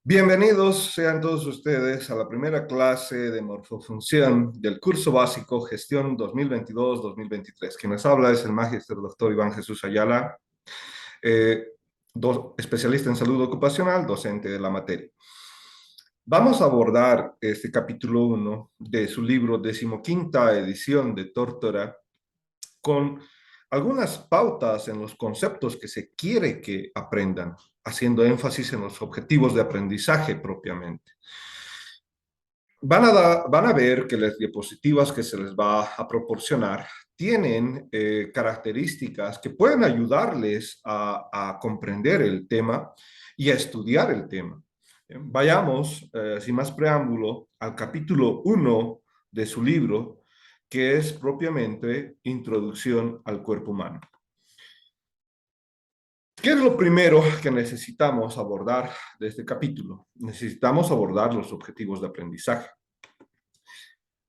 Bienvenidos sean todos ustedes a la primera clase de morfofunción del curso básico Gestión 2022-2023. Quien les habla es el magíster doctor Iván Jesús Ayala, eh, especialista en salud ocupacional, docente de la materia. Vamos a abordar este capítulo 1 de su libro decimoquinta edición de Tórtora con algunas pautas en los conceptos que se quiere que aprendan, haciendo énfasis en los objetivos de aprendizaje propiamente. Van a ver que las diapositivas que se les va a proporcionar tienen características que pueden ayudarles a comprender el tema y a estudiar el tema. Vayamos, sin más preámbulo, al capítulo 1 de su libro, que es propiamente Introducción al Cuerpo Humano. ¿Qué es lo primero que necesitamos abordar de este capítulo? Necesitamos abordar los objetivos de aprendizaje.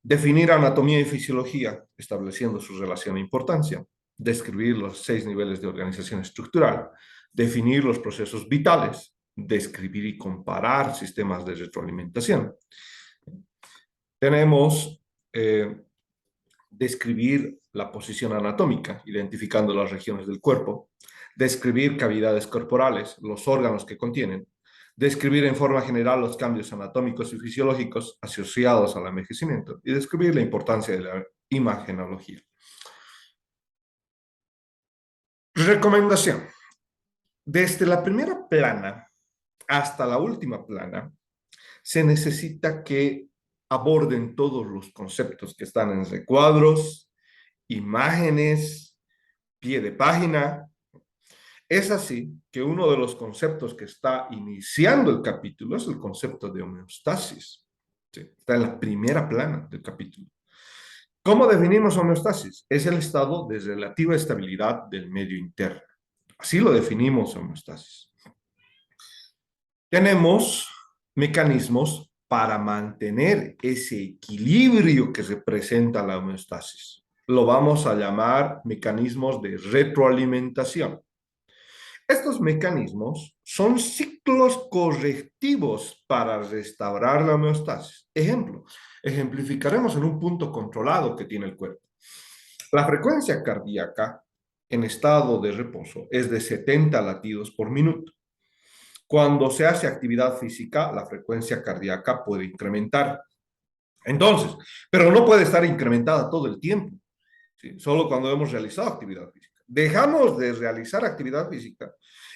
Definir anatomía y fisiología, estableciendo su relación e importancia. Describir los 6 niveles de organización estructural. Definir los procesos vitales. Describir y comparar sistemas de retroalimentación. Tenemos describir la posición anatómica, identificando las regiones del cuerpo. Describir cavidades corporales, los órganos que contienen. Describir en forma general los cambios anatómicos y fisiológicos asociados al envejecimiento y describir la importancia de la imagenología. Recomendación. Desde la primera plana hasta la última plana, se necesita que aborden todos los conceptos que están en recuadros, imágenes, pie de página. Es así que uno de los conceptos que está iniciando el capítulo es el concepto de homeostasis. ¿Sí? Está en la primera plana del capítulo. ¿Cómo definimos homeostasis? Es el estado de relativa estabilidad del medio interno. Así lo definimos homeostasis. Tenemos mecanismos para mantener ese equilibrio que representa la homeostasis. Lo vamos a llamar mecanismos de retroalimentación. Estos mecanismos son ciclos correctivos para restaurar la homeostasis. Ejemplo, ejemplificaremos en un punto controlado que tiene el cuerpo. La frecuencia cardíaca en estado de reposo es de 70 latidos por minuto. Cuando se hace actividad física, la frecuencia cardíaca puede incrementar. Entonces, pero no puede estar incrementada todo el tiempo, ¿sí? Solo cuando hemos realizado actividad física. Dejamos de realizar actividad física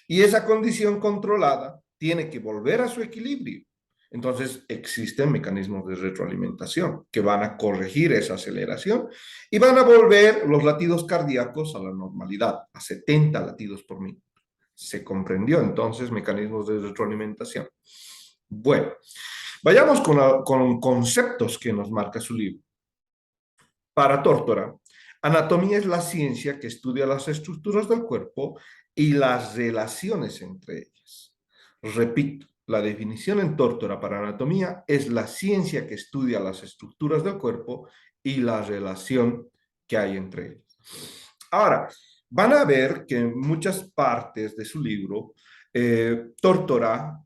y esa condición controlada tiene que volver a su equilibrio. Entonces, existen mecanismos de retroalimentación que van a corregir esa aceleración y van a volver los latidos cardíacos a la normalidad, a 70 latidos por minuto. Se comprendió entonces mecanismos de retroalimentación. Bueno, vayamos con conceptos que nos marca su libro. Para Tórtora, anatomía es la ciencia que estudia las estructuras del cuerpo y las relaciones entre ellas. Repito, la definición en Tórtora para anatomía es la ciencia que estudia las estructuras del cuerpo y la relación que hay entre ellas. Ahora, van a ver que en muchas partes de su libro, Tórtora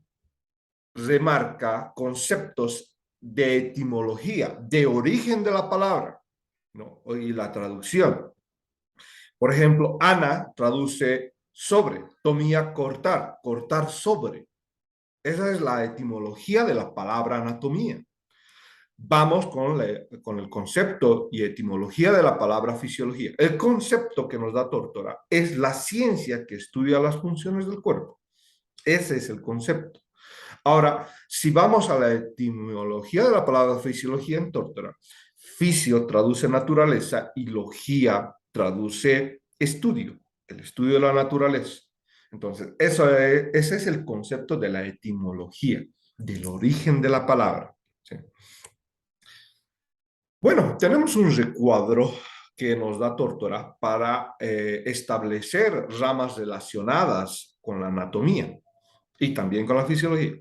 remarca conceptos de etimología, de origen de la palabra, ¿no? Y la traducción. Por ejemplo, Ana traduce sobre, tomía cortar, cortar sobre. Esa es la etimología de la palabra anatomía. Vamos con el concepto y etimología de la palabra fisiología. El concepto que nos da Tórtora es la ciencia que estudia las funciones del cuerpo. Ese es el concepto. Ahora, si vamos a la etimología de la palabra fisiología en Tórtora, fisio traduce naturaleza y logía traduce estudio, el estudio de la naturaleza. Entonces, ese es el concepto de la etimología, del origen de la palabra. ¿Sí? Bueno, tenemos un recuadro que nos da Tórtora para establecer ramas relacionadas con la anatomía y también con la fisiología.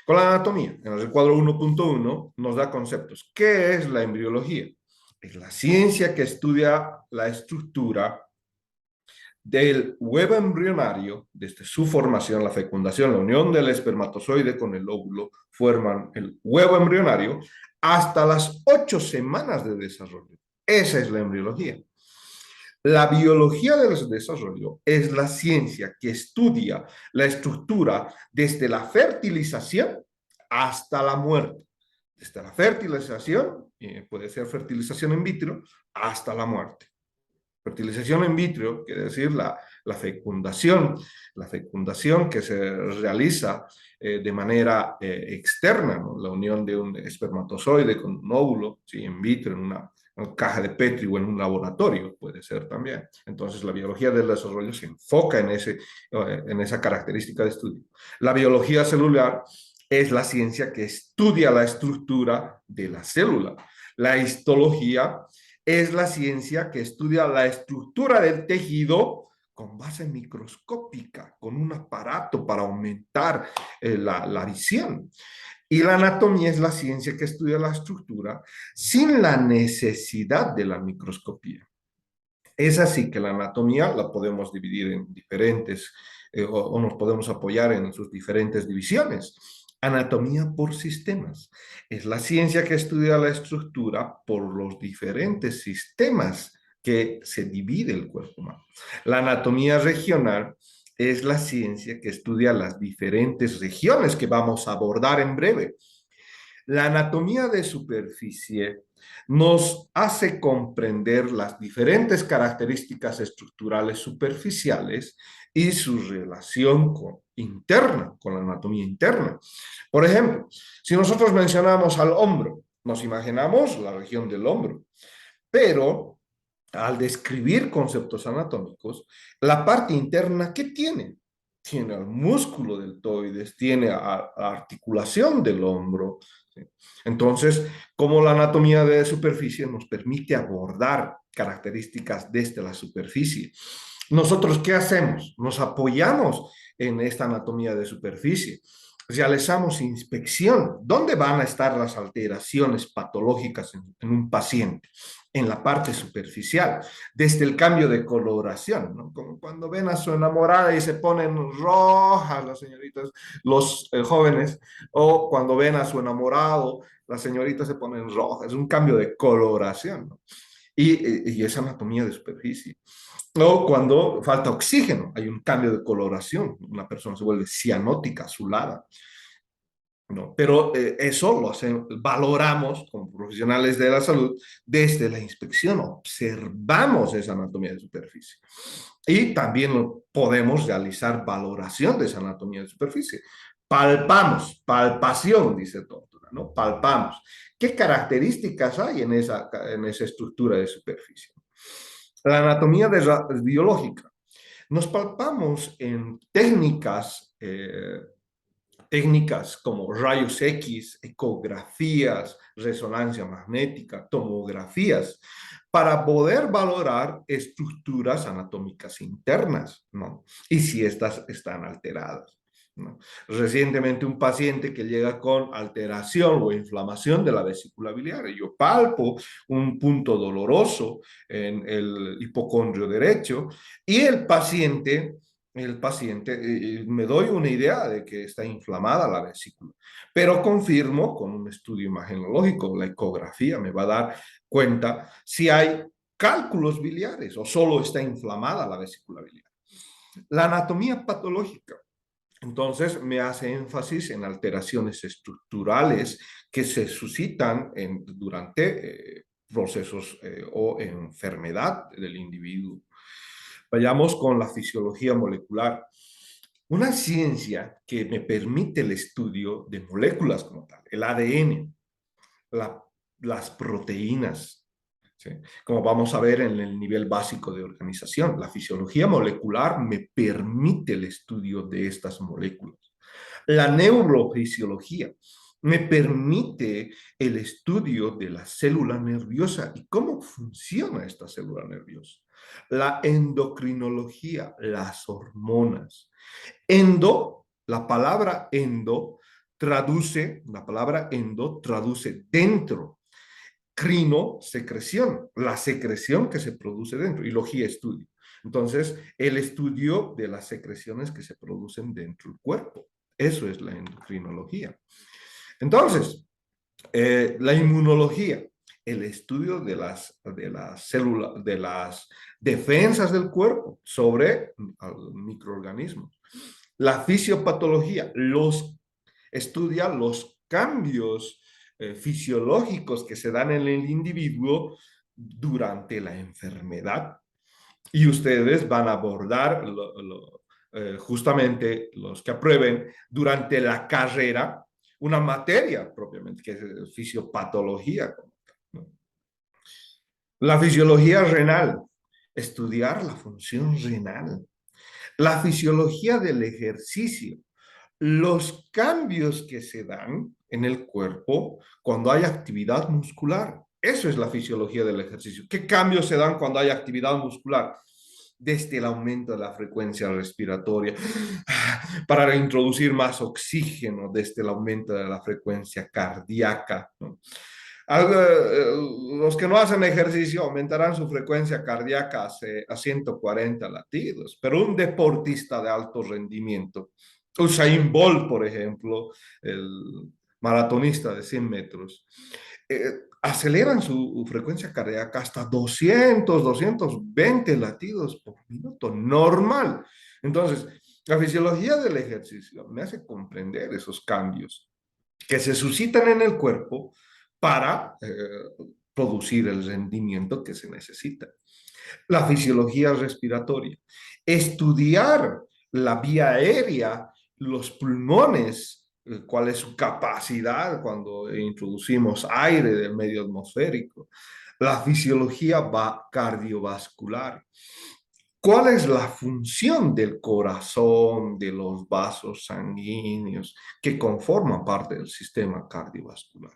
Con la anatomía, en el recuadro 1.1 nos da conceptos. ¿Qué es la embriología? Es la ciencia que estudia la estructura del huevo embrionario, desde su formación, la fecundación, la unión del espermatozoide con el óvulo, forman el huevo embrionario, hasta las 8 semanas de desarrollo. Esa es la embriología. La biología del desarrollo es la ciencia que estudia la estructura desde la fertilización hasta la muerte. Desde la fertilización, puede ser fertilización in vitro, hasta la muerte. Fertilización in vitro quiere decir la fecundación que se realiza de manera externa, ¿no? La unión de un espermatozoide con un óvulo, ¿sí? In vitro, en una caja de Petri o en un laboratorio, puede ser también. Entonces, la biología del desarrollo se enfoca en esa característica de estudio. La biología celular es la ciencia que estudia la estructura de la célula. La histología es la ciencia que estudia la estructura del tejido con base microscópica, con un aparato para aumentar la visión. Y la anatomía es la ciencia que estudia la estructura sin la necesidad de la microscopía. Es así que la anatomía la podemos dividir en diferentes, o nos podemos apoyar en sus diferentes divisiones. Anatomía por sistemas. Es la ciencia que estudia la estructura por los diferentes sistemas que se divide el cuerpo humano. La anatomía regional es la ciencia que estudia las diferentes regiones que vamos a abordar en breve. La anatomía de superficie nos hace comprender las diferentes características estructurales superficiales y su relación interna, con la anatomía interna. Por ejemplo, si nosotros mencionamos al hombro, nos imaginamos la región del hombro, pero al describir conceptos anatómicos, la parte interna, ¿qué tiene? Tiene al músculo deltoides, tiene a la articulación del hombro. ¿Sí? Entonces, como la anatomía de superficie nos permite abordar características desde la superficie. ¿Nosotros qué hacemos? Nos apoyamos en esta anatomía de superficie. Realizamos inspección. ¿Dónde van a estar las alteraciones patológicas en un paciente? En la parte superficial, desde el cambio de coloración, ¿no? Como cuando ven a su enamorada y se ponen rojas las señoritas, los jóvenes, o cuando ven a su enamorado, las señoritas se ponen rojas, es un cambio de coloración, ¿no? Y es anatomía de superficie. O cuando falta oxígeno, hay un cambio de coloración, una persona se vuelve cianótica, azulada. No, pero eso valoramos como profesionales de la salud desde la inspección, observamos esa anatomía de superficie. Y también podemos realizar valoración de esa anatomía de superficie. Palpamos, palpación, dice Tortura, ¿no? Palpamos. ¿Qué características hay en esa estructura de superficie? La anatomía biológica. Nos palpamos en técnicas como rayos X, ecografías, resonancia magnética, tomografías, para poder valorar estructuras anatómicas internas, ¿no? Y si estas están alteradas, ¿no? Recientemente un paciente que llega con alteración o inflamación de la vesícula biliar, yo palpo un punto doloroso en el hipocondrio derecho y me doy una idea de que está inflamada la vesícula, pero confirmo con un estudio imagenológico, la ecografía me va a dar cuenta si hay cálculos biliares o solo está inflamada la vesícula biliar. La anatomía patológica, entonces, me hace énfasis en alteraciones estructurales que se suscitan durante procesos o enfermedad del individuo. Vayamos con la fisiología molecular. Una ciencia que me permite el estudio de moléculas como tal, el ADN, las proteínas, ¿sí? Como vamos a ver en el nivel básico de organización, la fisiología molecular me permite el estudio de estas moléculas. La neurofisiología me permite el estudio de la célula nerviosa y cómo funciona esta célula nerviosa. La endocrinología, las hormonas. La palabra endo traduce dentro. Crino, secreción, la secreción que se produce dentro, y logía, estudio. Entonces, el estudio de las secreciones que se producen dentro del cuerpo. Eso es la endocrinología. Entonces, la inmunología, el estudio de las células, de las defensas del cuerpo sobre microorganismos. La fisiopatología estudia los cambios fisiológicos que se dan en el individuo durante la enfermedad. Y ustedes van a abordar justamente los que aprueben durante la carrera una materia propiamente, que es fisiopatología, ¿no? La fisiología renal, estudiar la función renal. La fisiología del ejercicio, los cambios que se dan en el cuerpo cuando hay actividad muscular. Eso es la fisiología del ejercicio. ¿Qué cambios se dan cuando hay actividad muscular? Desde el aumento de la frecuencia respiratoria, para introducir más oxígeno, desde el aumento de la frecuencia cardíaca, ¿no? Los que no hacen ejercicio aumentarán su frecuencia cardíaca a 140 latidos, pero un deportista de alto rendimiento, Usain Bolt, por ejemplo, el maratonista de 100 metros, aceleran su frecuencia cardíaca hasta 220 latidos por minuto, normal. Entonces, la fisiología del ejercicio me hace comprender esos cambios que se suscitan en el cuerpo para producir el rendimiento que se necesita. La fisiología respiratoria, estudiar la vía aérea, los pulmones, cuál es su capacidad cuando introducimos aire del medio atmosférico. La fisiología cardiovascular. ¿Cuál es la función del corazón, de los vasos sanguíneos que conforman parte del sistema cardiovascular?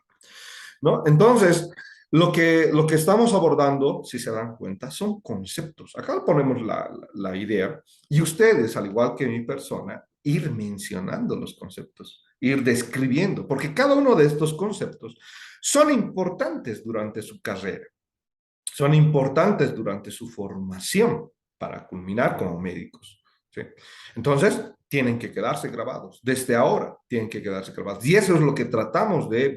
¿No? Entonces, lo que estamos abordando, si se dan cuenta, son conceptos. Acá ponemos la idea y ustedes, al igual que mi persona, ir mencionando los conceptos, ir describiendo, porque cada uno de estos conceptos son importantes durante su carrera, son importantes durante su formación para culminar como médicos, ¿sí? Entonces, tienen que quedarse grabados. Desde ahora tienen que quedarse grabados. Y eso es lo que tratamos de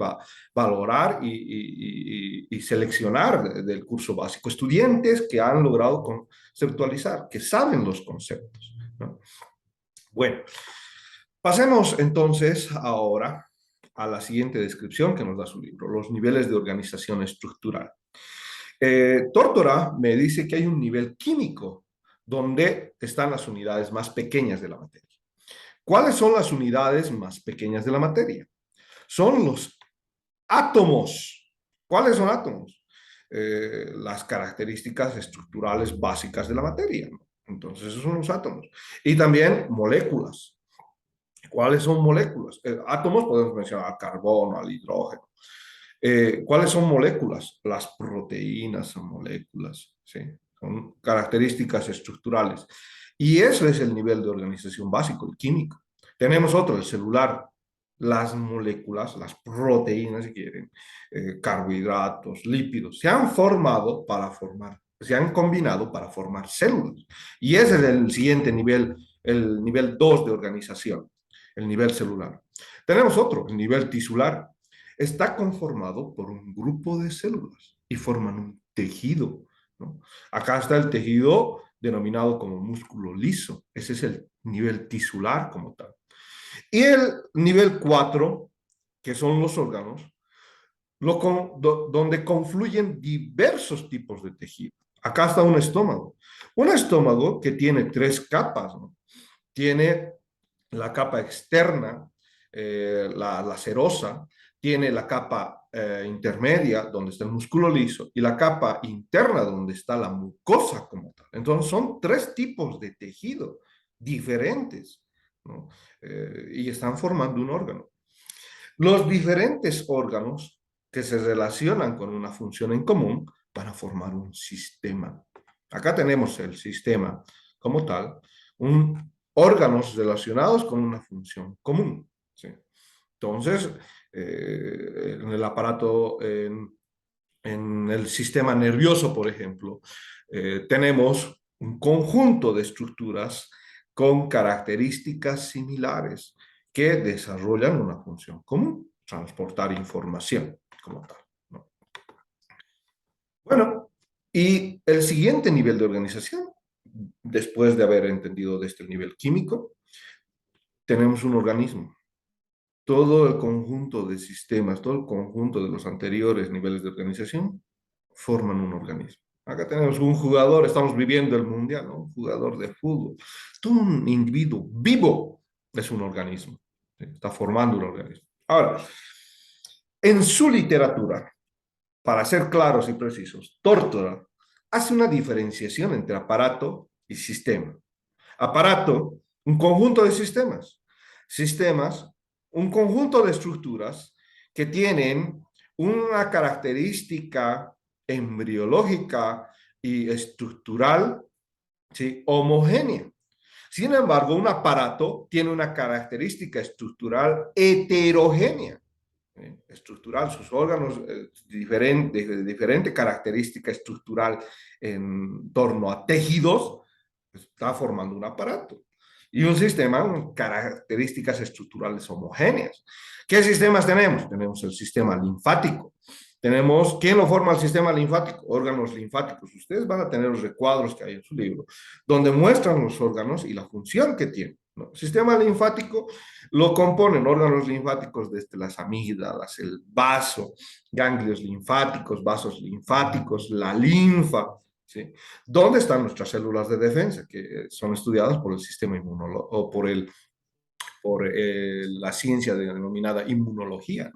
valorar y seleccionar del curso básico. Estudiantes que han logrado conceptualizar, que saben los conceptos, ¿no? Bueno, pasemos entonces ahora a la siguiente descripción que nos da su libro, los niveles de organización estructural. Tórtora me dice que hay un nivel químico donde están las unidades más pequeñas de la materia. ¿Cuáles son las unidades más pequeñas de la materia? Son los átomos. ¿Cuáles son átomos? Las características estructurales básicas de la materia, ¿no? Entonces, esos son los átomos. Y también moléculas. ¿Cuáles son moléculas? Átomos podemos mencionar al carbono, al hidrógeno. ¿Cuáles son moléculas? Las proteínas son moléculas, ¿sí? Son características estructurales. Y eso es el nivel de organización básico, el químico. Tenemos otro, el celular. Las moléculas, las proteínas, si quieren, carbohidratos, lípidos, se han combinado para formar células. Y ese es el siguiente nivel, el nivel 2 de organización, el nivel celular. Tenemos otro, el nivel tisular. Está conformado por un grupo de células y forman un tejido, ¿no? Acá está el tejido denominado como músculo liso. Ese es el nivel tisular como tal. Y el nivel 4, que son los órganos, donde confluyen diversos tipos de tejido. Acá está un estómago. Un estómago que tiene 3 capas, ¿no? Tiene la capa externa, la serosa, tiene la capa intermedia, donde está el músculo liso, y la capa interna, donde está la mucosa como tal. Entonces, son 3 tipos de tejido diferentes, ¿no? Y están formando un órgano. Los diferentes órganos que se relacionan con una función en común van a formar un sistema. Acá tenemos el sistema como tal, órganos relacionados con una función común, ¿sí? Entonces, en el aparato, en el sistema nervioso, por ejemplo, tenemos un conjunto de estructuras con características similares que desarrollan una función común, transportar información como tal, ¿no? Bueno, y el siguiente nivel de organización, después de haber entendido de este nivel químico, tenemos un organismo. Todo el conjunto de sistemas, todo el conjunto de los anteriores niveles de organización forman un organismo. Acá tenemos un jugador, estamos viviendo el mundial, ¿no? Un jugador de fútbol. Todo un individuo vivo es un organismo. ¿Sí? Está formando un organismo. Ahora, en su literatura, para ser claros y precisos, Tórtora hace una diferenciación entre aparato y sistema. Aparato, un conjunto de sistemas. Sistemas, un conjunto de estructuras que tienen una característica embriológica y estructural, ¿sí?, homogénea. Sin embargo, un aparato tiene una característica estructural heterogénea. Estructural, sus órganos de diferente característica estructural en torno a tejidos, está formando un aparato. Y un sistema con características estructurales homogéneas. ¿Qué sistemas tenemos? Tenemos el sistema linfático. Tenemos, ¿quién lo forma el sistema linfático? Órganos linfáticos. Ustedes van a tener los recuadros que hay en su libro, donde muestran los órganos y la función que tienen, ¿no? El sistema linfático lo componen órganos linfáticos desde las amígdalas, el vaso, ganglios linfáticos, vasos linfáticos, la linfa, ¿sí? ¿Dónde están nuestras células de defensa? Que son estudiadas por el sistema inmunológico o por la ciencia denominada inmunología.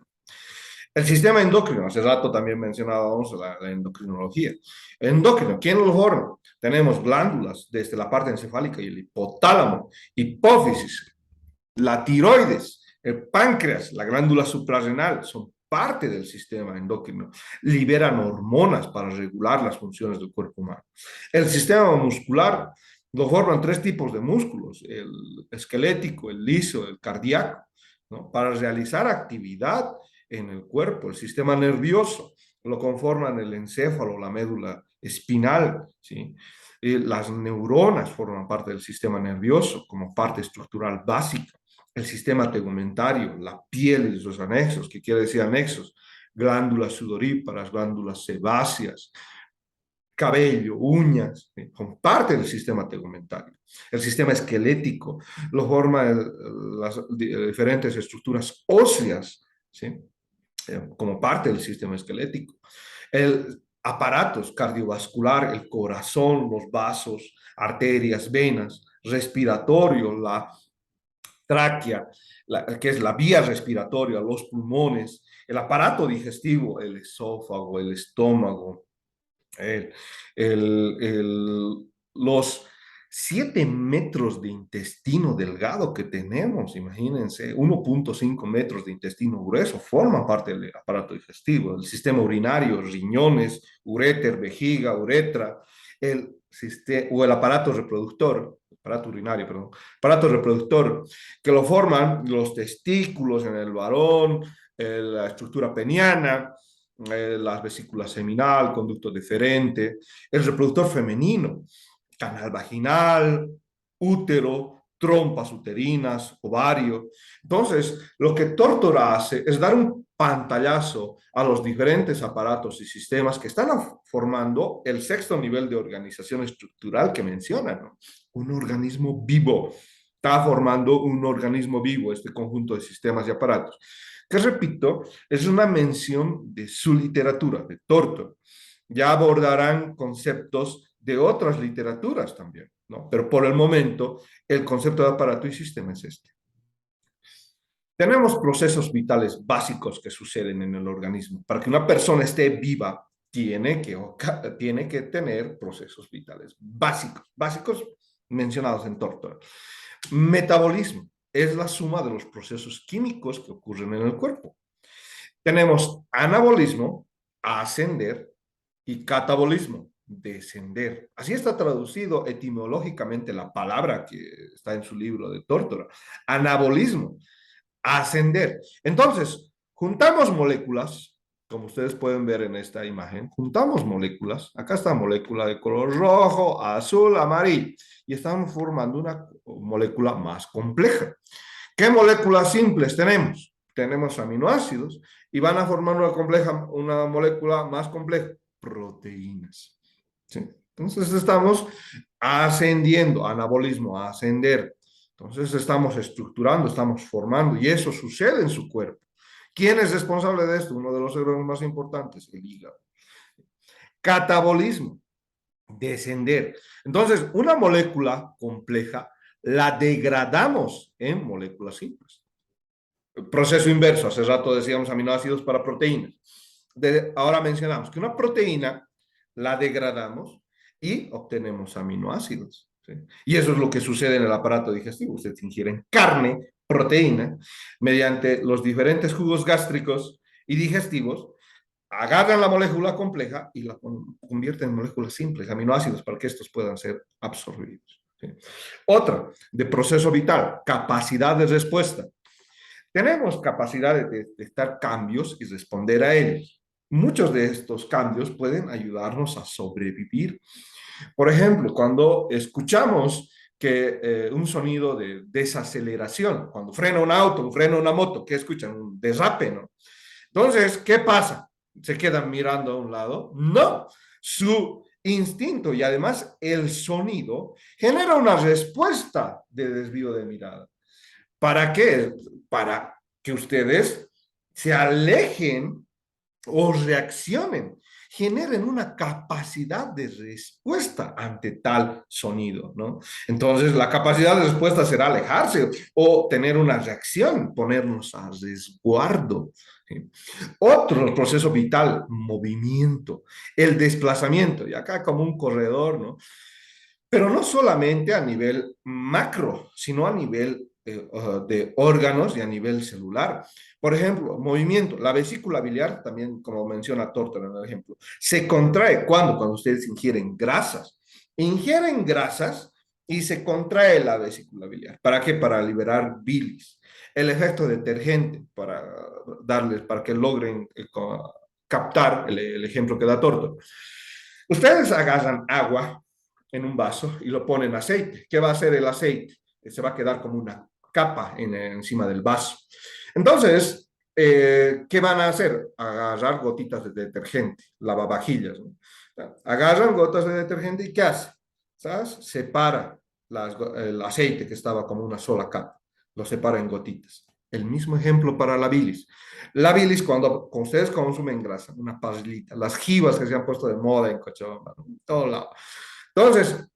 El sistema endocrino, hace rato también mencionábamos la endocrinología. Endocrino, ¿quién lo forma? Tenemos glándulas desde la parte encefálica y el hipotálamo, hipófisis, la tiroides, el páncreas, la glándula suprarrenal, son parte del sistema endocrino. Liberan hormonas para regular las funciones del cuerpo humano. El sistema muscular lo forman tres tipos de músculos, el esquelético, el liso, el cardíaco, ¿no?, para realizar actividad en el cuerpo. El sistema nervioso lo conforman el encéfalo, la médula espinal, ¿sí? Las neuronas forman parte del sistema nervioso como parte estructural básica. El sistema tegumentario, la piel y sus anexos, ¿qué quiere decir anexos? Glándulas sudoríparas, glándulas sebáceas, cabello, uñas, ¿sí?, son parte del sistema tegumentario. El sistema esquelético lo forman las diferentes estructuras óseas, ¿sí?, como parte del sistema esquelético. El aparatos cardiovascular, el corazón, los vasos, arterias, venas, respiratorio, la tráquea, que es la vía respiratoria, los pulmones, el aparato digestivo, el esófago, el estómago, el, los 7 metros de intestino delgado que tenemos, imagínense, 1,5 metros de intestino grueso, forman parte del aparato digestivo, el sistema urinario, riñones, uréter, vejiga, uretra, o el aparato reproductor, aparato urinario, perdón, aparato reproductor, que lo forman los testículos en el varón, la estructura peniana, las vesículas seminal, conducto deferente, el reproductor femenino, canal vaginal, útero, trompas uterinas, ovario. Entonces, lo que Tórtora hace es dar un pantallazo a los diferentes aparatos y sistemas que están formando el sexto nivel de organización estructural que mencionan, ¿no? Un organismo vivo. Está formando un organismo vivo, este conjunto de sistemas y aparatos, que repito, es una mención de su literatura, de Tórtora. Ya abordarán conceptos de otras literaturas también, ¿no? Pero por el momento, el concepto de aparato y sistema es este. Tenemos procesos vitales básicos que suceden en el organismo. Para que una persona esté viva, tiene que tener procesos vitales básicos mencionados en Tórtora. Metabolismo es la suma de los procesos químicos que ocurren en el cuerpo. Tenemos anabolismo, ascender, y catabolismo, descender. Así está traducido etimológicamente la palabra que está en su libro de Tórtora. Anabolismo, ascender. Entonces, juntamos moléculas Como ustedes pueden ver en esta imagen, juntamos moléculas. Acá está molécula de color rojo, azul, amarillo. Y estamos formando una molécula más compleja. ¿Qué moléculas simples tenemos? Tenemos aminoácidos y van a formar una molécula más compleja, proteínas. ¿Sí? Entonces estamos ascendiendo, anabolismo, ascender. Entonces estamos estructurando, estamos formando y eso sucede en su cuerpo. ¿Quién es responsable de esto? Uno de los órganos más importantes, el hígado. Catabolismo, descender. Entonces, una molécula compleja la degradamos en moléculas simples. Proceso inverso, hace rato decíamos aminoácidos para proteínas. Ahora mencionamos que una proteína la degradamos y obtenemos aminoácidos. ¿Sí? Y eso es lo que sucede en el aparato digestivo. Ustedes ingieren carne, proteína, mediante los diferentes jugos gástricos y digestivos, agarran la molécula compleja y la convierten en moléculas simples, aminoácidos, para que estos puedan ser absorbidos. ¿Sí? Otra, de proceso vital, capacidad de respuesta. Tenemos capacidad de detectar cambios y responder a ellos. Muchos de estos cambios pueden ayudarnos a sobrevivir. Por ejemplo, cuando escuchamos que un sonido de desaceleración, cuando frena un auto, frena una moto, ¿qué escuchan? Un derrape, ¿no? Entonces, ¿qué pasa? ¿Se quedan mirando a un lado? No, su instinto y además el sonido genera una respuesta de desvío de mirada. ¿Para qué? Para que ustedes se alejen o reaccionen, generen una capacidad de respuesta ante tal sonido, ¿no? Entonces, la capacidad de respuesta será alejarse o tener una reacción, ponernos a resguardo. ¿Sí? Otro proceso vital, movimiento, el desplazamiento, y acá como un corredor, ¿no? Pero no solamente a nivel macro, sino a nivel de órganos y a nivel celular. Por ejemplo, movimiento. La vesícula biliar, también como menciona Tortor en el ejemplo, se contrae cuando ustedes ingieren grasas. Ingieren grasas y se contrae la vesícula biliar. ¿Para qué? Para liberar bilis. El efecto detergente, para que logren captar el ejemplo que da Tortor. Ustedes agarran agua en un vaso y lo ponen aceite. ¿Qué va a hacer el aceite? Se va a quedar como una capa encima del vaso. Entonces, ¿qué van a hacer? Agarrar gotitas de detergente, lavavajillas, ¿no? Agarran gotas de detergente y ¿qué hace? ¿Sabes? Separa el aceite que estaba como una sola capa, lo separa en gotitas. El mismo ejemplo para la bilis. La bilis, cuando ustedes consumen grasa, una pasilita, las jivas que se han puesto de moda en Cochabamba, en todo lado. Entonces,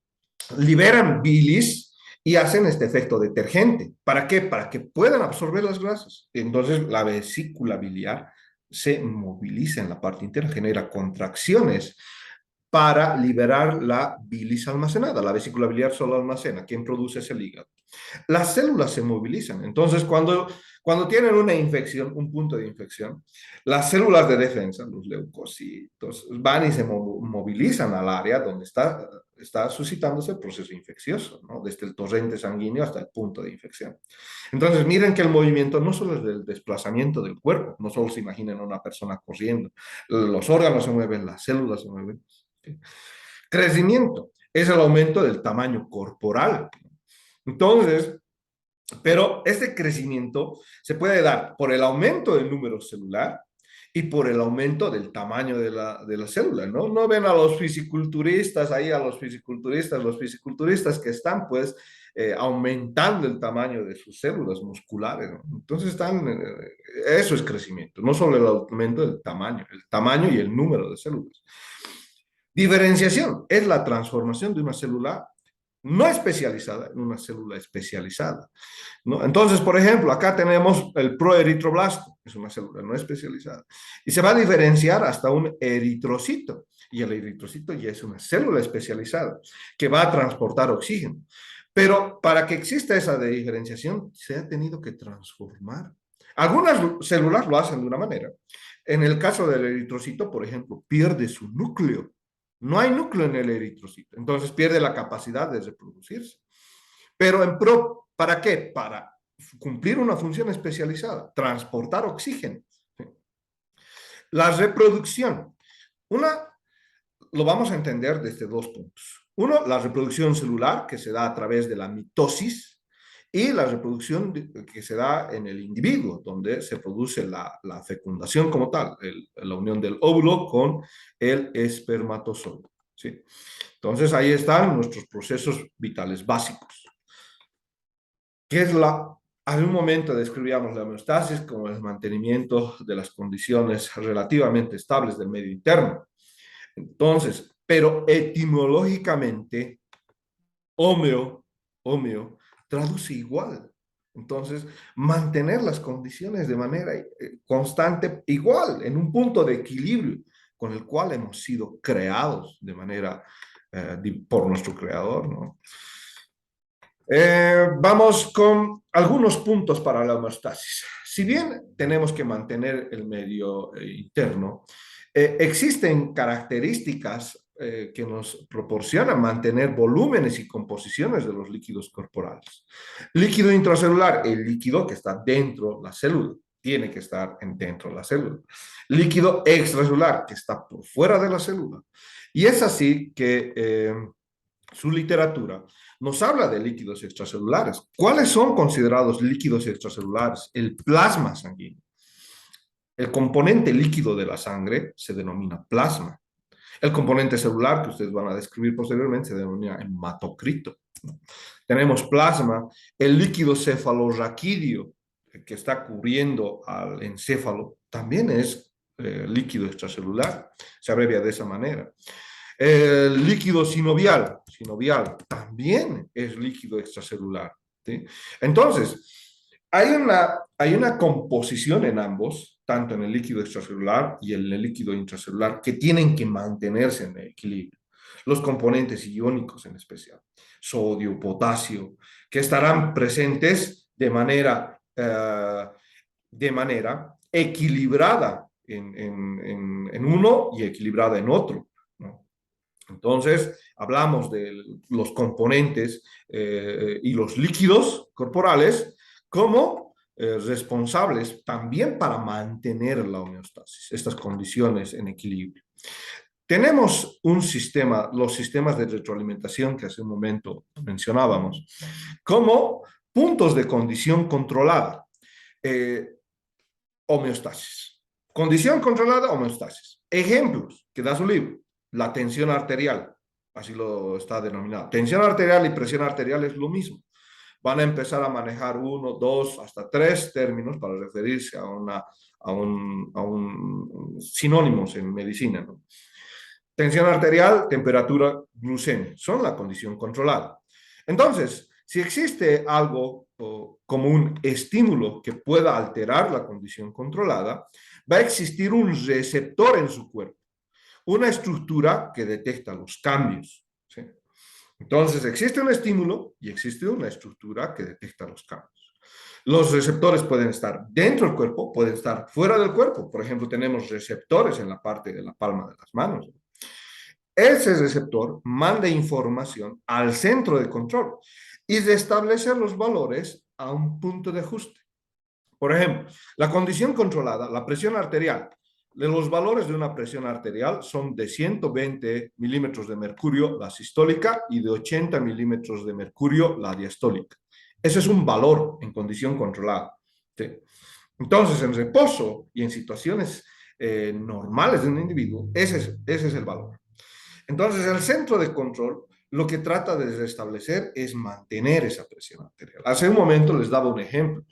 liberan bilis y hacen este efecto detergente. ¿Para qué? Para que puedan absorber las grasas. Entonces, la vesícula biliar se moviliza en la parte interna, genera contracciones para liberar la bilis almacenada. La vesícula biliar solo almacena. ¿Quién produce ese hígado? Las células se movilizan. Entonces, cuando tienen una infección, un punto de infección, las células de defensa, los leucocitos, van y se movilizan al área donde está suscitándose el proceso infeccioso, ¿no? Desde el torrente sanguíneo hasta el punto de infección. Entonces, miren que el movimiento no solo es del desplazamiento del cuerpo, no solo se imaginen a una persona corriendo, los órganos se mueven, las células se mueven. ¿Sí? Crecimiento es el aumento del tamaño corporal. Entonces, pero este crecimiento se puede dar por el aumento del número celular y por el aumento del tamaño de la célula, ¿no? No ven a los fisiculturistas, ahí a los fisiculturistas que están pues aumentando el tamaño de sus células musculares, ¿no? Entonces eso es crecimiento, no solo el aumento del el tamaño y el número de células. Diferenciación es la transformación de una célula no especializada en una célula especializada, ¿no? Entonces, por ejemplo, acá tenemos el proeritroblasto, es una célula no especializada, y se va a diferenciar hasta un eritrocito, y el eritrocito ya es una célula especializada que va a transportar oxígeno. Pero para que exista esa diferenciación, se ha tenido que transformar. Algunas células lo hacen de una manera. En el caso del eritrocito, por ejemplo, pierde su núcleo. No hay núcleo en el eritrocito, entonces pierde la capacidad de reproducirse. Pero ¿para qué? Para cumplir una función especializada, transportar oxígeno. La reproducción. Una, lo vamos a entender desde dos puntos. Uno, la reproducción celular, que se da a través de la mitosis, y la reproducción que se da en el individuo, donde se produce la fecundación como tal, la unión del óvulo con el espermatozoide. ¿Sí? Entonces, ahí están nuestros procesos vitales básicos. ¿Qué es la? Hace un momento describíamos la homeostasis como el mantenimiento de las condiciones relativamente estables del medio interno. Entonces, pero etimológicamente, homeo, traduce igual. Entonces, mantener las condiciones de manera constante, igual, en un punto de equilibrio con el cual hemos sido creados de manera por nuestro creador, ¿no? Vamos con algunos puntos para la homeostasis. Si bien tenemos que mantener el medio interno, existen características que nos proporcionan mantener volúmenes y composiciones de los líquidos corporales. Líquido intracelular, el líquido que está dentro de la célula, tiene que estar dentro de la célula. Líquido extracelular, que está por fuera de la célula. Y es así que su literatura nos habla de líquidos extracelulares. ¿Cuáles son considerados líquidos extracelulares? El plasma sanguíneo. El componente líquido de la sangre se denomina plasma. El componente celular, que ustedes van a describir posteriormente, se denomina hematocrito. Tenemos plasma, el líquido cefalorraquídeo, que está cubriendo al encéfalo, también es líquido extracelular, se abrevia de esa manera. El líquido sinovial también es líquido extracelular. ¿Sí? Entonces, hay una composición en ambos, tanto en el líquido extracelular y en el líquido intracelular, que tienen que mantenerse en equilibrio. Los componentes iónicos en especial, sodio, potasio, que estarán presentes de manera equilibrada en uno y equilibrada en otro, ¿no? Entonces, hablamos de los componentes y los líquidos corporales como responsables también para mantener la homeostasis, estas condiciones en equilibrio. Tenemos un sistema, los sistemas de retroalimentación que hace un momento mencionábamos, como puntos de condición controlada. Eh, Homeostasis. Condición controlada, homeostasis. Ejemplos que da su libro. La tensión arterial, así lo está denominado. Tensión arterial y presión arterial es lo mismo. Van a empezar a manejar uno, dos, hasta tres términos para referirse a un sinónimos en medicina, ¿no? Tensión arterial, temperatura, glucemia, son la condición controlada. Entonces, si existe algo como un estímulo que pueda alterar la condición controlada, va a existir un receptor en su cuerpo, una estructura que detecta los cambios. ¿Sí? Entonces, existe un estímulo y existe una estructura que detecta los cambios. Los receptores pueden estar dentro del cuerpo, pueden estar fuera del cuerpo. Por ejemplo, tenemos receptores en la parte de la palma de las manos. Ese receptor manda información al centro de control y restablece los valores a un punto de ajuste. Por ejemplo, la condición controlada, la presión arterial, los valores de una presión arterial son de 120 milímetros de mercurio la sistólica y de 80 milímetros de mercurio la diastólica. Ese es un valor en condición controlada. ¿Sí? Entonces, en reposo y en situaciones normales de un individuo, ese es el valor. Entonces, el centro de control lo que trata de restablecer es mantener esa presión arterial. Hace un momento les daba un ejemplo.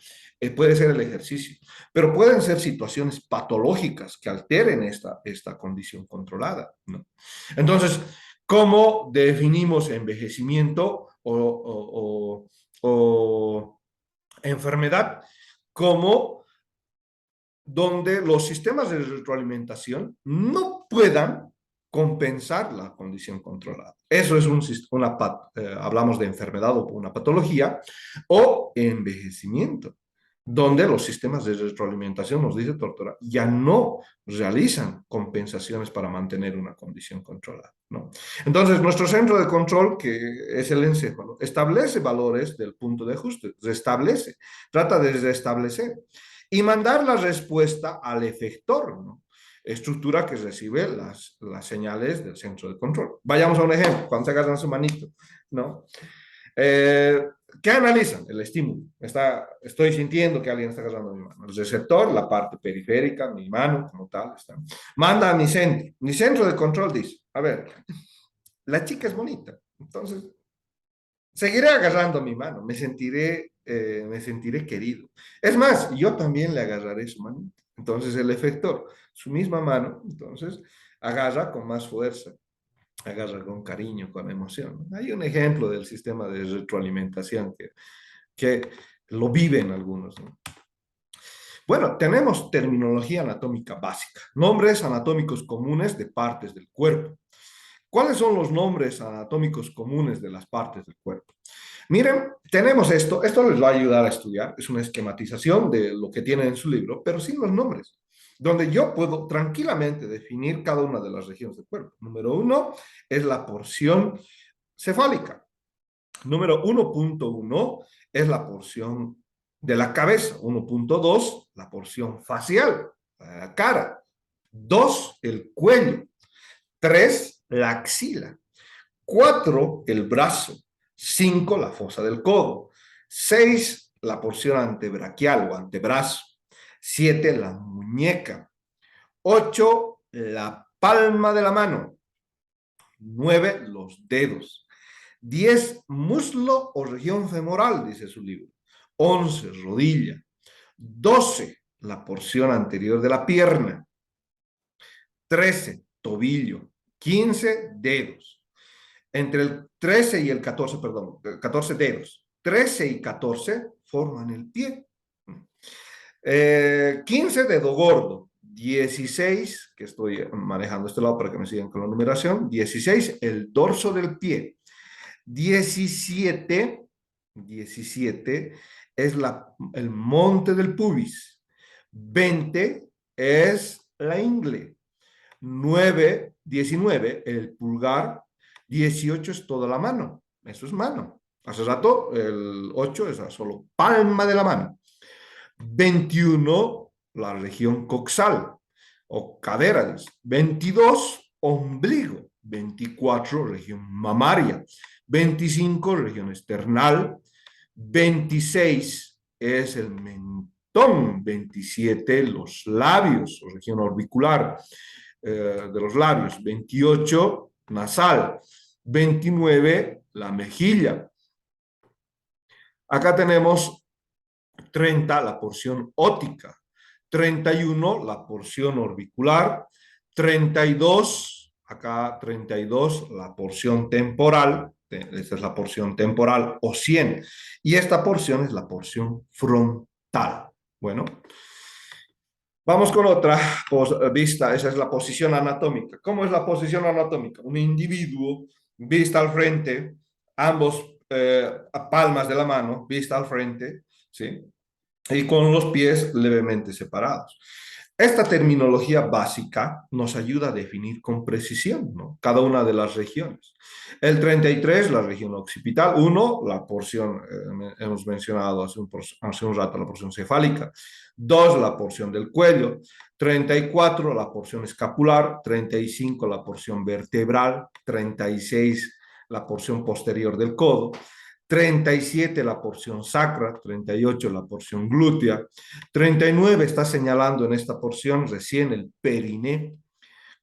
Puede ser el ejercicio, pero pueden ser situaciones patológicas que alteren esta condición controlada, ¿no? Entonces, ¿cómo definimos envejecimiento o enfermedad? Como donde los sistemas de retroalimentación no puedan compensar la condición controlada. Eso es hablamos de enfermedad o una patología o envejecimiento, donde los sistemas de retroalimentación, nos dice doctora, ya no realizan compensaciones para mantener una condición controlada, ¿no? Entonces, nuestro centro de control, que es el encéfalo, establece valores del punto de ajuste, restablece, trata de restablecer y mandar la respuesta al efector, ¿no? estructura que recibe las señales del centro de control. Vayamos a un ejemplo, cuando se agarran su manito, ¿no? Eh, ¿Qué analizan? El estímulo. Estoy sintiendo que alguien está agarrando mi mano. El receptor, la parte periférica, mi mano como tal, está. Manda a mi centro. Mi centro de control dice, a ver, la chica es bonita, entonces seguiré agarrando mi mano, me sentiré querido. Es más, yo también le agarraré su mano. Entonces el efector, su misma mano, entonces agarra con más fuerza, agarra con cariño, con emoción. Hay un ejemplo del sistema de retroalimentación que lo viven algunos, ¿no? Bueno, tenemos terminología anatómica básica, nombres anatómicos comunes de partes del cuerpo. ¿Cuáles son los nombres anatómicos comunes de las partes del cuerpo? Miren, tenemos esto les va a ayudar a estudiar, es una esquematización de lo que tienen en su libro, pero sin los nombres, donde yo puedo tranquilamente definir cada una de las regiones del cuerpo. Número uno es la porción cefálica. Número 1.1 es la porción de la cabeza. 1.2, la porción facial, la cara. 2, el cuello. 3, la axila. 4, el brazo. 5, la fosa del codo. 6, la porción antebraquial o antebrazo. 7, la muñeca. 8, la palma de la mano. 9, los dedos. 10, muslo o región femoral, dice su libro. 11, rodilla. 12, la porción anterior de la pierna. 13, tobillo. 15, dedos. Entre el 13 y el 14, perdón, 14 dedos. 13 y 14 forman el pie. 15, dedo gordo. 16, que estoy manejando este lado para que me sigan con la numeración. 16, el dorso del pie. 17, 17 es el monte del pubis. 20 es la ingle. 19 el pulgar. 18 es toda la mano. Eso es mano. Hace rato el 8 es solo palma de la mano. 21, la región coxal o cadera. 22, ombligo. 24, región mamaria. 25, región esternal. 26 es el mentón. 27, los labios o región orbicular de los labios. 28, nasal. 29, la mejilla. Acá tenemos 30, la porción óptica. 31, la porción orbicular. 32, acá 32, la porción temporal. Esta es la porción temporal o 100. Y esta porción es la porción frontal. Bueno, vamos con otra vista. Esa es la posición anatómica. ¿Cómo es la posición anatómica? Un individuo, vista al frente, ambos palmas de la mano, vista al frente, ¿sí? Y con los pies levemente separados. Esta terminología básica nos ayuda a definir con precisión, ¿no?, cada una de las regiones. El 33, la región occipital. 1, la porción, hemos mencionado hace un rato, la porción cefálica. 2, la porción del cuello. 34, la porción escapular. 35, la porción vertebral. 36, la porción posterior del codo. 37, la porción sacra. 38, la porción glútea. 39, está señalando en esta porción recién el periné.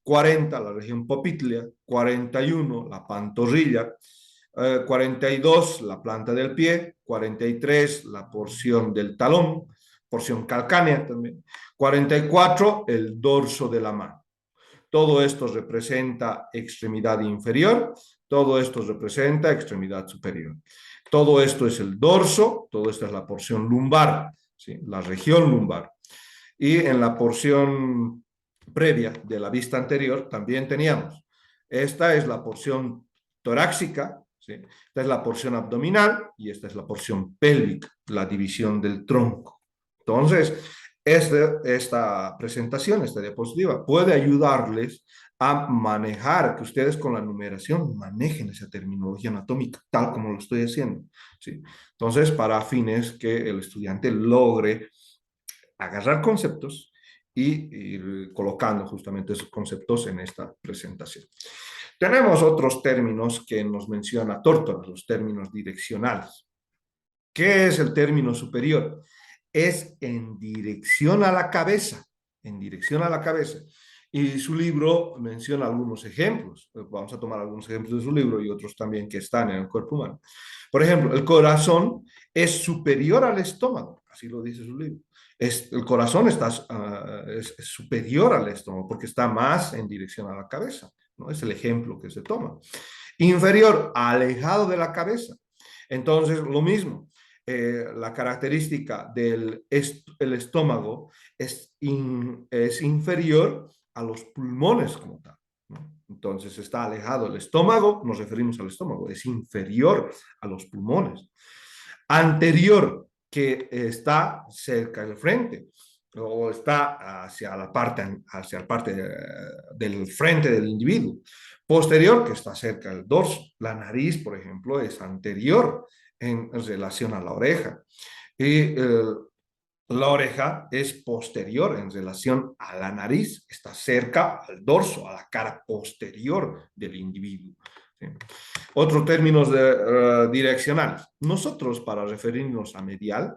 40, la región popitlea. 41, la pantorrilla. 42, la planta del pie. 43, la porción del talón, porción calcánea también. 44, el dorso de la mano. Todo esto representa extremidad inferior, todo esto representa extremidad superior. Todo esto es el dorso, todo esto es la porción lumbar, ¿sí?, la región lumbar. Y en la porción previa de la vista anterior también teníamos, esta es la porción torácica, ¿sí?, esta es la porción abdominal y esta es la porción pélvica, la división del tronco. Entonces, esta presentación, esta diapositiva, puede ayudarles a manejar, que ustedes con la numeración manejen esa terminología anatómica, tal como lo estoy haciendo, ¿sí? Entonces, para fines que el estudiante logre agarrar conceptos y ir colocando justamente esos conceptos en esta presentación. Tenemos otros términos que nos menciona Tórtora, los términos direccionales. ¿Qué es el término superior? Es en dirección a la cabeza, en dirección a la cabeza. Y su libro menciona algunos ejemplos. Vamos a tomar algunos ejemplos de su libro y otros también que están en el cuerpo humano. Por ejemplo, el corazón es superior al estómago, así lo dice su libro. El corazón es superior al estómago porque está más en dirección a la cabeza, ¿no? Es el ejemplo que se toma. Inferior, alejado de la cabeza. Entonces, lo mismo, la característica del el estómago es inferior a los pulmones como tal, ¿no? Entonces está alejado el estómago, nos referimos al estómago, es inferior a los pulmones. Anterior, que está cerca del frente o está hacia la parte del frente del individuo. Posterior, que está cerca del dorso. La nariz, por ejemplo, es anterior en relación a la oreja. Y la oreja es posterior en relación a la nariz, está cerca al dorso, a la cara posterior del individuo. ¿Sí? Otros términos direccionales. Nosotros, para referirnos a medial,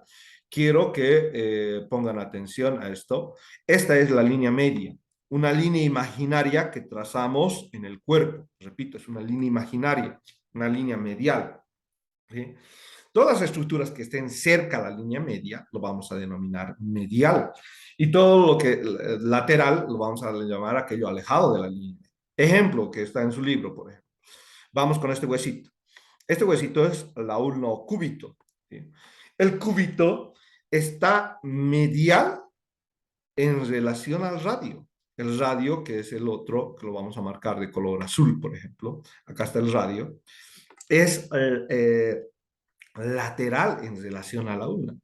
quiero que pongan atención a esto. Esta es la línea media, una línea imaginaria que trazamos en el cuerpo. Repito, es una línea imaginaria, una línea medial. ¿Sí? Todas las estructuras que estén cerca a la línea media lo vamos a denominar medial. Y todo lo que lateral lo vamos a llamar aquello alejado de la línea. Ejemplo que está en su libro, por ejemplo. Vamos con este huesito. Este huesito es la ulno cúbito. ¿Sí? El cúbito está medial en relación al radio. El radio, que es el otro, que lo vamos a marcar de color azul, por ejemplo. Acá está el radio. Es lateral en relación a la ulna.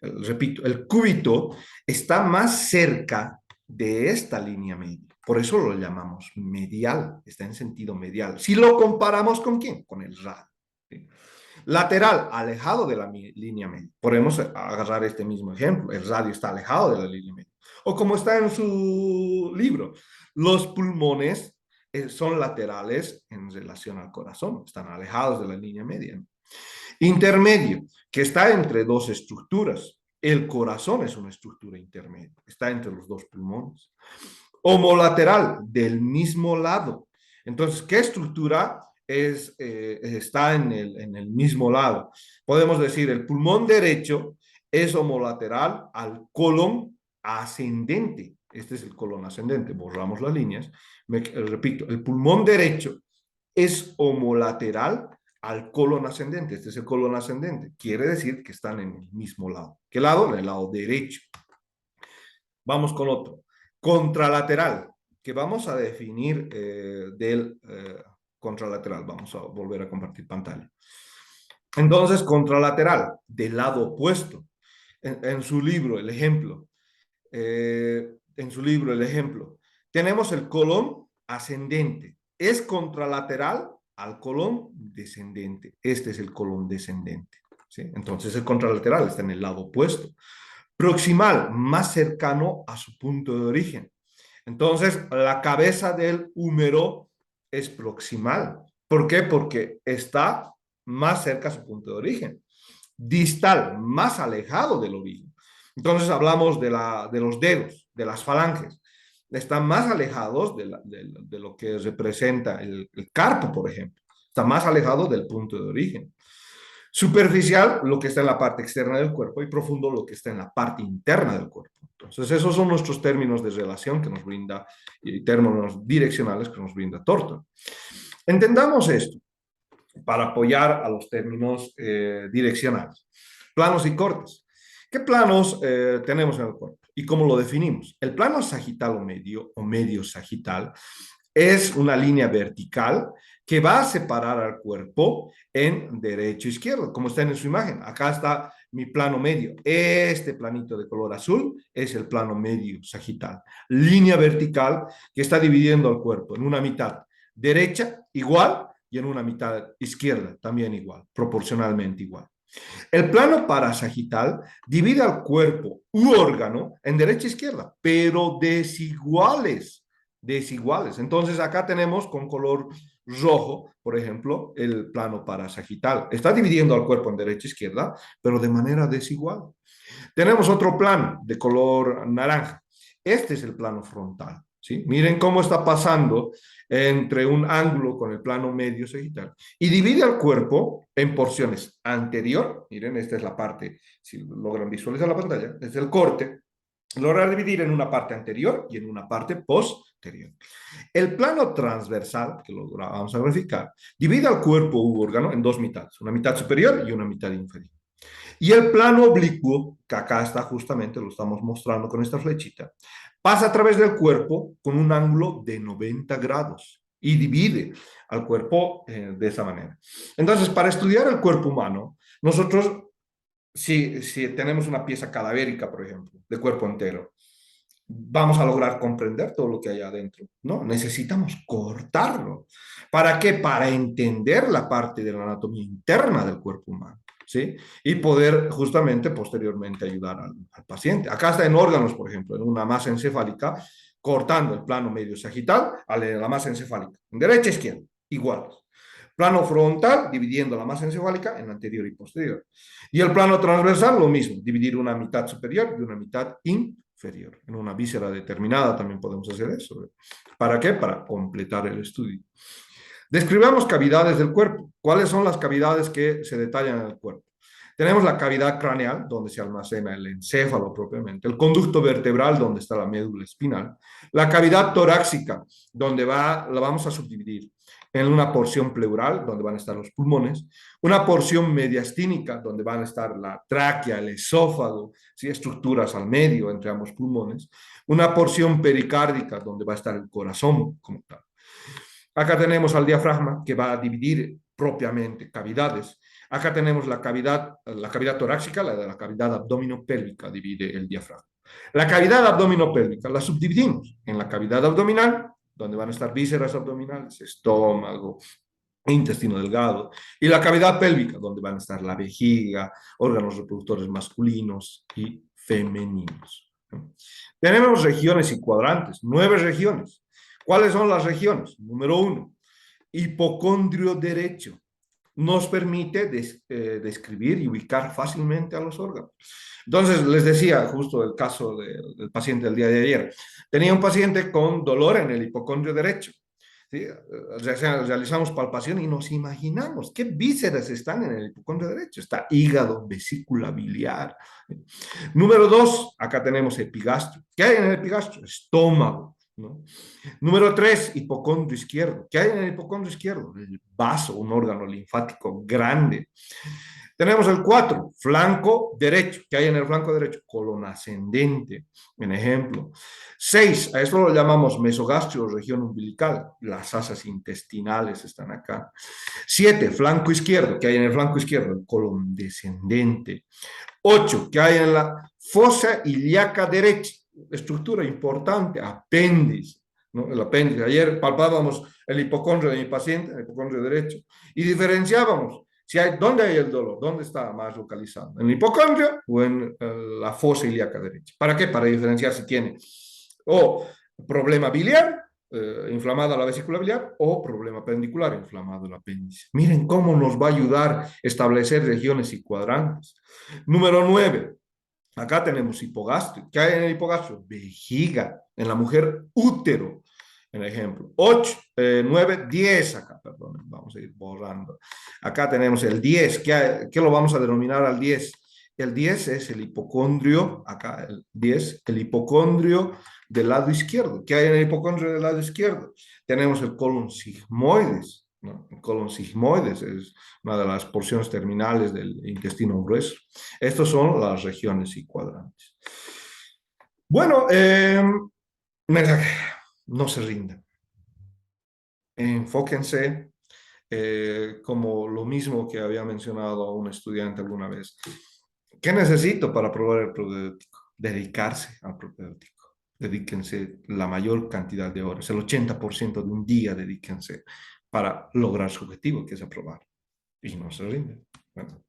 Repito, el cúbito está más cerca de esta línea media. Por eso lo llamamos medial, está en sentido medial. Si lo comparamos con quién, con el radio. ¿Sí? Lateral, alejado de la línea media. Podemos agarrar este mismo ejemplo. El radio está alejado de la línea media. O como está en su libro, los pulmones son laterales en relación al corazón, están alejados de la línea media. Intermedio, que está entre dos estructuras. El corazón es una estructura intermedia, está entre los dos pulmones. Homolateral, del mismo lado. Entonces, ¿qué estructura está en el mismo lado? Podemos decir, el pulmón derecho es homolateral al colon ascendente. Este es el colon ascendente, borramos las líneas. Repito, el pulmón derecho es homolateral al colon ascendente. Este es el colon ascendente. Quiere decir que están en el mismo lado. ¿Qué lado? En el lado derecho. Vamos con otro. Contralateral, que vamos a definir del contralateral. Vamos a volver a compartir pantalla. Entonces, contralateral, del lado opuesto. En su libro, el ejemplo. En su libro, el ejemplo. Tenemos el colon ascendente. Es contralateral al colon descendente. Este es el colon descendente. ¿Sí? Entonces, el contralateral está en el lado opuesto. Proximal, más cercano a su punto de origen. Entonces, la cabeza del húmero es proximal. ¿Por qué? Porque está más cerca a su punto de origen. Distal, más alejado del origen. Entonces, hablamos de los dedos, de las falanges. Están más alejados de lo que representa el carpo, por ejemplo. Está más alejado del punto de origen. Superficial, lo que está en la parte externa del cuerpo, y profundo, lo que está en la parte interna del cuerpo. Entonces, esos son nuestros términos de relación que nos brinda, y términos direccionales que nos brinda Thornton. Entendamos esto para apoyar a los términos direccionales. Planos y cortes. ¿Qué planos tenemos en el cuerpo y cómo lo definimos? El plano sagital o medio sagital es una línea vertical que va a separar al cuerpo en derecho e izquierdo, como está en su imagen. Acá está mi plano medio. Este planito de color azul es el plano medio sagital. Línea vertical que está dividiendo al cuerpo en una mitad derecha igual y en una mitad izquierda también igual, proporcionalmente igual. El plano parasagital divide al cuerpo u órgano en derecha e izquierda, pero desiguales, desiguales. Entonces acá tenemos con color rojo, por ejemplo, el plano parasagital. Está dividiendo al cuerpo en derecha e izquierda, pero de manera desigual. Tenemos otro plano de color naranja. Este es el plano frontal. ¿Sí? Miren cómo está pasando entre un ángulo con el plano medio sagital y divide al cuerpo en porciones anterior. Miren, esta es la parte, si logran visualizar la pantalla, es el corte. Logra dividir en una parte anterior y en una parte posterior. El plano transversal, que lo vamos a graficar, divide al cuerpo u órgano en dos mitades, una mitad superior y una mitad inferior. Y el plano oblicuo, que acá está justamente, lo estamos mostrando con esta flechita, pasa a través del cuerpo con un ángulo de 90 grados y divide al cuerpo de esa manera. Entonces, para estudiar el cuerpo humano, nosotros, si tenemos una pieza cadavérica, por ejemplo, de cuerpo entero, vamos a lograr comprender todo lo que hay adentro. No, necesitamos cortarlo. ¿Para qué? Para entender la parte de la anatomía interna del cuerpo humano. ¿Sí? Y poder justamente posteriormente ayudar al paciente. Acá está en órganos, por ejemplo, en una masa encefálica, cortando el plano medio sagital a la masa encefálica, en derecha e izquierda, iguales. Plano frontal, dividiendo la masa encefálica en anterior y posterior. Y el plano transversal, lo mismo, dividir una mitad superior y una mitad inferior. En una víscera determinada también podemos hacer eso. ¿Para qué? Para completar el estudio. Describamos cavidades del cuerpo. ¿Cuáles son las cavidades que se detallan en el cuerpo? Tenemos la cavidad craneal, donde se almacena el encéfalo propiamente, el conducto vertebral, donde está la médula espinal, la cavidad torácica, donde la vamos a subdividir en una porción pleural, donde van a estar los pulmones, una porción mediastínica, donde van a estar la tráquea, el esófago, ¿sí? Estructuras al medio entre ambos pulmones, una porción pericárdica, donde va a estar el corazón como tal. Acá tenemos al diafragma, que va a dividir propiamente cavidades. Acá tenemos la cavidad torácica, la de la cavidad abdominopélvica, divide el diafragma. La cavidad abdominopélvica la subdividimos en la cavidad abdominal, donde van a estar vísceras abdominales, estómago, intestino delgado, y la cavidad pélvica, donde van a estar la vejiga, órganos reproductores masculinos y femeninos. Tenemos regiones y cuadrantes, 9 regiones. ¿Cuáles son las regiones? Número 1, hipocondrio derecho. Nos permite describir y ubicar fácilmente a los órganos. Entonces, les decía justo el caso del paciente del día de ayer. Tenía un paciente con dolor en el hipocondrio derecho. ¿Sí? Realizamos palpación y nos imaginamos qué vísceras están en el hipocondrio derecho. Está hígado, vesícula biliar. Número 2, acá tenemos epigastrio. ¿Qué hay en el epigastrio? Estómago, ¿no? Número 3, hipocondrio izquierdo. ¿Qué hay en el hipocondrio izquierdo? El vaso, un órgano linfático grande. Tenemos el 4, flanco derecho. ¿Qué hay en el flanco derecho? Colon ascendente, en ejemplo. 6, a esto lo llamamos mesogastrio, región umbilical. Las asas intestinales están acá. 7, flanco izquierdo. ¿Qué hay en el flanco izquierdo? El colon descendente. 8, ¿qué hay en la fosa ilíaca derecha? Estructura importante, apéndice. ¿No? El apéndice. Ayer palpábamos el hipocondrio de mi paciente, el hipocondrio derecho, y diferenciábamos si hay, dónde hay el dolor, dónde está más localizado, en el hipocondrio o en la fosa ilíaca derecha. ¿Para qué? Para diferenciar si tiene o problema biliar, inflamada la vesícula biliar, o problema pendicular, inflamado el apéndice. Miren cómo nos va a ayudar a establecer regiones y cuadrantes. Número 9, acá tenemos hipogastrio. ¿Qué hay en el hipogastrio? Vejiga. En la mujer, útero. En ejemplo. 8, 9, 10 acá, perdón, vamos a ir borrando. Acá tenemos el 10. ¿Qué lo vamos a denominar al 10? El 10 es el hipocondrio, acá el 10, el hipocondrio del lado izquierdo. ¿Qué hay en el hipocondrio del lado izquierdo? Tenemos el colon sigmoides, ¿no? El colon sigmoides es una de las porciones terminales del intestino grueso. Estas son las regiones y cuadrantes. Bueno, mensaje, no se rindan. Enfóquense como lo mismo que había mencionado a un estudiante alguna vez. ¿Qué necesito para probar el propedéutico? Dedicarse al propedéutico. Dedíquense la mayor cantidad de horas, el 80% de un día dedíquense para lograr su objetivo, que es aprobar. Y no se rinden. Bueno,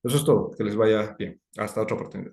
Eso es todo. Que les vaya bien. Hasta otra oportunidad.